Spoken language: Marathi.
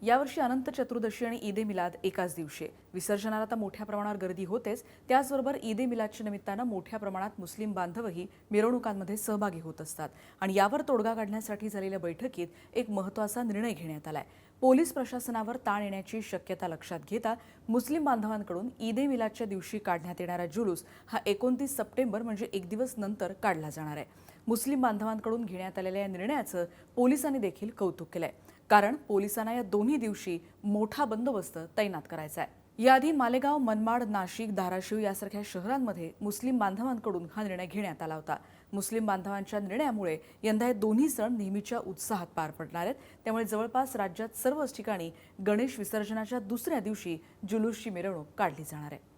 यावर्षी अनंत चतुर्दशी आणि ईद ए मिलाद एकाच दिवशी आहे। विसर्जनाला तर मोठ्या प्रमाणावर गर्दी होतेच, त्याचबरोबर ईद ए मिलादच्या निमित्तानं मोठ्या प्रमाणात मुस्लिम बांधवही मिरवणुकांमध्ये सहभागी होत असतात आणि यावर तोडगा काढण्यासाठी झालेल्या बैठकीत एक महत्त्वाचा निर्णय घेण्यात आलाय। पोलीस प्रशासनावर ताण येण्याची शक्यता लक्षात घेता मुस्लिम बांधवांकडून ईद ए मिलादच्या दिवशी काढण्यात येणारा जुलूस हा 29 सप्टेंबर म्हणजे एक दिवस नंतर काढला जाणार आहे। मुस्लिम बांधवांकडून घेण्यात आलेल्या या निर्णयाचं पोलिसांनी देखील कौतुक केलंय, कारण पोलिसांना या दोन्ही दिवशी मोठा बंदोबस्त तैनात करायचा आहे। याआधी मालेगाव, मनमाड, नाशिक, धाराशिव यासारख्या शहरांमध्ये मुस्लिम बांधवांकडून हा निर्णय घेण्यात आला होता। मुस्लिम बांधवांच्या निर्णयामुळे यंदा हे दोन्ही सण नेहमीच्या उत्साहात पार पडणार आहेत। त्यामुळे जवळपास राज्यात सर्वच ठिकाणी गणेश विसर्जनाच्या दुसऱ्या दिवशी जुलूसची मिरवणूक काढली जाणार आहे।